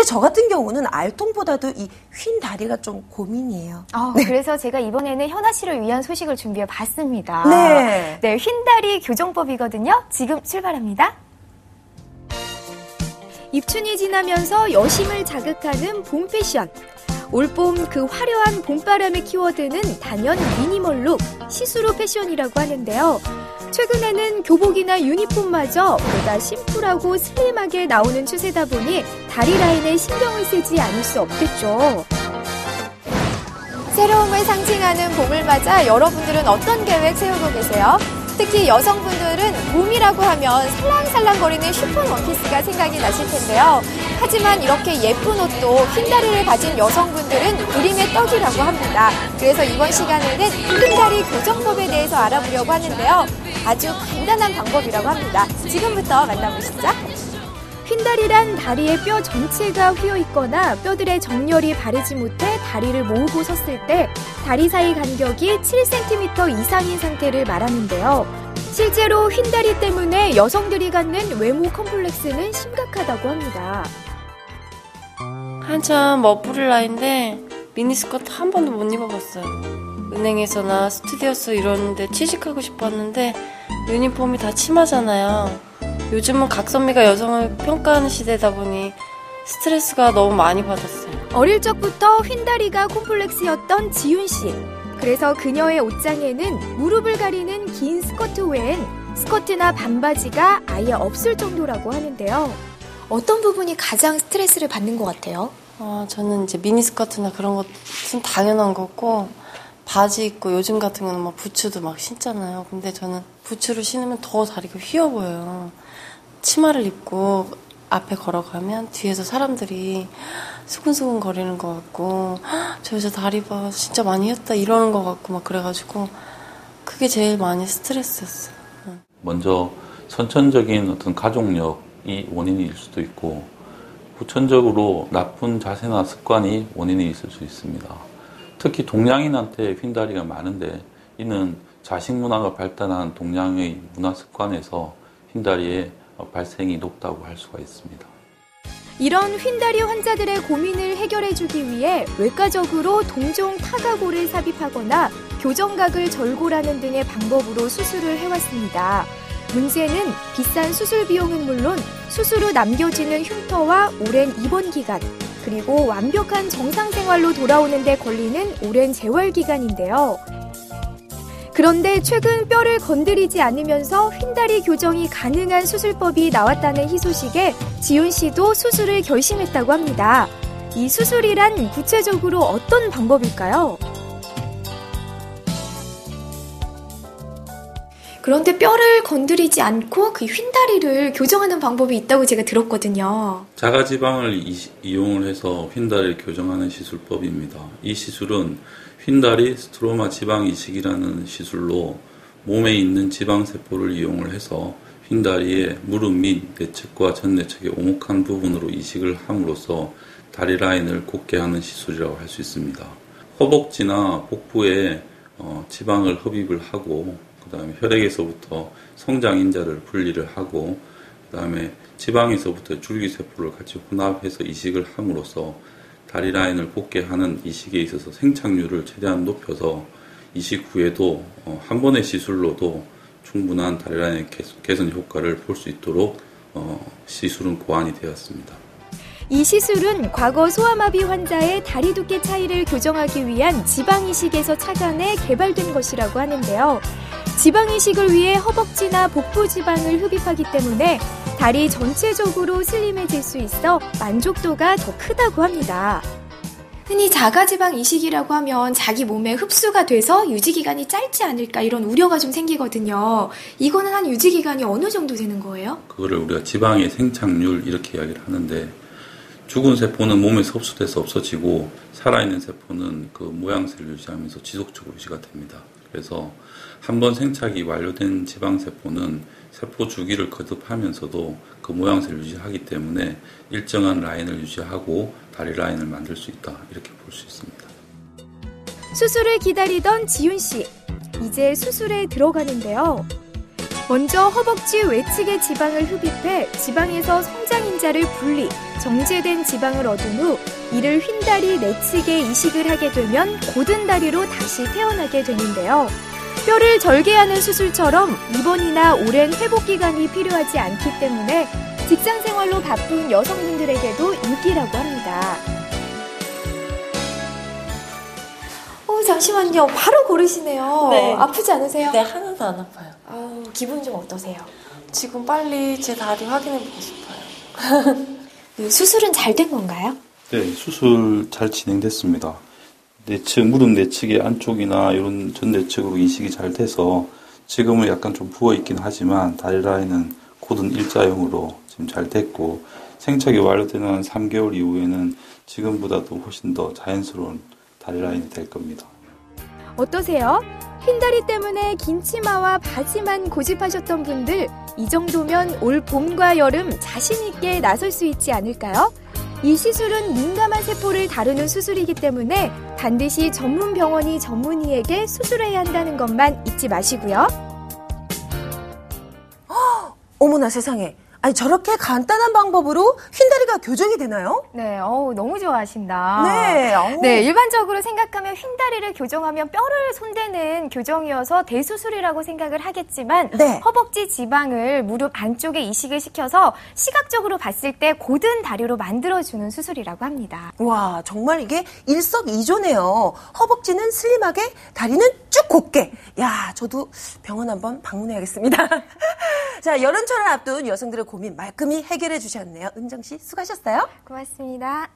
저 같은 경우는 알통보다도 이 휜 다리가 좀 고민이에요. 네. 그래서 제가 이번에는 현아 씨를 위한 소식을 준비해 봤습니다. 네. 네, 휜다리 교정법이거든요. 지금 출발합니다. 입춘이 지나면서 여심을 자극하는 봄 패션. 올봄 그 화려한 봄바람의 키워드는 단연 미니멀룩, 시스루 패션이라고 하는데요. 최근에는 교복이나 유니폼마저 보다 심플하고 슬림하게 나오는 추세다 보니 다리 라인에 신경을 쓰지 않을 수 없겠죠. 새로움을 상징하는 봄을 맞아 여러분들은 어떤 계획 세우고 계세요? 특히 여성분들은 봄이라고 하면 살랑살랑거리는 쉬폰 원피스가 생각이 나실 텐데요. 하지만 이렇게 예쁜 옷도 휜다리를 가진 여성분들은 그림의 떡이라고 합니다. 그래서 이번 시간에는 휜다리 교정법에 대해서 알아보려고 하는데요. 아주 간단한 방법이라고 합니다. 지금부터 만나보시죠. 휜다리란 다리의 뼈 전체가 휘어있거나 뼈들의 정렬이 바르지 못해 다리를 모으고 섰을 때 다리 사이 간격이 7cm 이상인 상태를 말하는데요. 실제로 휜다리 때문에 여성들이 갖는 외모 컴플렉스는 심각하다고 합니다. 한참 멋부릴 나이인데 미니스커트 한 번도 못 입어봤어요. 은행에서나 스튜디오에서 이러는데 취직하고 싶었는데 유니폼이 다 치마잖아요. 요즘은 각선미가 여성을 평가하는 시대다 보니 스트레스가 너무 많이 받았어요. 어릴 적부터 휜다리가 콤플렉스였던 지윤 씨. 그래서 그녀의 옷장에는 무릎을 가리는 긴 스커트 외엔 스커트나 반바지가 아예 없을 정도라고 하는데요. 어떤 부분이 가장 스트레스를 받는 것 같아요? 저는 이제 미니스커트나 그런 것은 당연한 거고 바지 입고 요즘 같은 경우는 막 부츠도 막 신잖아요. 근데 저는 부츠를 신으면 더 다리가 휘어 보여요. 치마를 입고 앞에 걸어가면 뒤에서 사람들이 수근수근 거리는 것 같고 저 여자 다리 봐 진짜 많이 휘었다 이러는 것 같고 막 그래가지고 그게 제일 많이 스트레스였어요. 먼저 선천적인 어떤 가족력이 원인일 수도 있고 후천적으로 나쁜 자세나 습관이 원인이 있을 수 있습니다. 특히 동양인한테 휜다리가 많은데 이는 자식 문화가 발달한 동양의 문화 습관에서 휜다리의 발생이 높다고 할 수가 있습니다. 이런 휜다리 환자들의 고민을 해결해주기 위해 외과적으로 동종 타가골을 삽입하거나 교정각을 절골하는 등의 방법으로 수술을 해왔습니다. 문제는 비싼 수술 비용은 물론 수술 후 남겨지는 흉터와 오랜 입원 기간, 그리고 완벽한 정상 생활로 돌아오는 데 걸리는 오랜 재활 기간인데요. 그런데 최근 뼈를 건드리지 않으면서 휜다리 교정이 가능한 수술법이 나왔다는 희소식에 지윤 씨도 수술을 결심했다고 합니다. 이 수술이란 구체적으로 어떤 방법일까요? 그런데 뼈를 건드리지 않고 그 휜다리를 교정하는 방법이 있다고 제가 들었거든요. 자가지방을 이용을 해서 휜다리를 교정하는 시술법입니다. 이 시술은 휜다리 스트로마 지방 이식이라는 시술로 몸에 있는 지방세포를 이용을 해서 휜다리의 무릎 및 내측과 전내측의 오목한 부분으로 이식을 함으로써 다리 라인을 곱게 하는 시술이라고 할 수 있습니다. 허벅지나 복부에 지방을 흡입을 하고 그 다음에 혈액에서부터 성장인자를 분리를 하고 그 다음에 지방에서부터 줄기세포를 같이 혼합해서 이식을 함으로써 다리 라인을 곱게 하는 이식에 있어서 생착률을 최대한 높여서 이식 후에도 한 번의 시술로도 충분한 다리 라인의 개선 효과를 볼 수 있도록 시술은 고안이 되었습니다. 이 시술은 과거 소아마비 환자의 다리 두께 차이를 교정하기 위한 지방이식에서 착안해 개발된 것이라고 하는데요. 지방이식을 위해 허벅지나 복부 지방을 흡입하기 때문에 다리 전체적으로 슬림해질 수 있어 만족도가 더 크다고 합니다. 흔히 자가지방 이식이라고 하면 자기 몸에 흡수가 돼서 유지기간이 짧지 않을까 이런 우려가 좀 생기거든요. 이거는 한 유지기간이 어느 정도 되는 거예요? 그거를 우리가 지방의 생착률 이렇게 이야기를 하는데 죽은 세포는 몸에서 흡수돼서 없어지고 살아있는 세포는 그 모양새를 유지하면서 지속적으로 유지가 됩니다. 그래서 한번 생착이 완료된 지방세포는 세포 주기를 거듭하면서도 그 모양새를 유지하기 때문에 일정한 라인을 유지하고 다리 라인을 만들 수 있다 이렇게 볼 수 있습니다. 수술을 기다리던 지윤 씨, 이제 수술에 들어가는데요. 먼저 허벅지 외측의 지방을 흡입해 지방에서 성장인자를 분리, 정제된 지방을 얻은 후 이를 휜다리 내측에 이식을 하게 되면 고든 다리로 다시 태어나게 되는데요. 뼈를 절개하는 수술처럼 입원이나 오랜 회복 기간이 필요하지 않기 때문에 직장 생활로 바쁜 여성분들에게도 인기라고 합니다. 잠시만요. 바로 고르시네요. 네. 아프지 않으세요? 네, 하나도 안 아파요. 기분 좀 어떠세요? 지금 빨리 제 다리 확인해보고 싶어요. 수술은 잘 된 건가요? 네, 수술 잘 진행됐습니다. 무릎 내측의 안쪽이나 이런 전 내측으로 이식이 잘 돼서 지금은 약간 좀 부어있긴 하지만 다리 라인은 곧은 일자형으로 지금 잘 됐고 생착이 완료되는 한 3개월 이후에는 지금보다도 훨씬 더 자연스러운 다리 라인이 될 겁니다. 어떠세요? 흰다리 때문에 긴 치마와 바지만 고집하셨던 분들, 이 정도면 올 봄과 여름 자신 있게 나설 수 있지 않을까요? 이 시술은 민감한 세포를 다루는 수술이기 때문에 반드시 전문 병원이 전문의에게 수술해야 한다는 것만 잊지 마시고요. 어머나 세상에. 아니 저렇게 간단한 방법으로 휜다리가 교정이 되나요? 네, 너무 좋아하신다. 네. 네, 일반적으로 생각하면 휜다리를 교정하면 뼈를 손대는 교정이어서 대수술이라고 생각을 하겠지만 네. 허벅지 지방을 무릎 안쪽에 이식을 시켜서 시각적으로 봤을 때 고든 다리로 만들어주는 수술이라고 합니다. 와, 정말 이게 일석이조네요. 허벅지는 슬림하게, 다리는 쭉 곧게. 야, 저도 병원 한번 방문해야겠습니다. 자, 여름철을 앞둔 여성들의 고민 말끔히 해결해 주셨네요. 은정 씨, 수고하셨어요. 고맙습니다.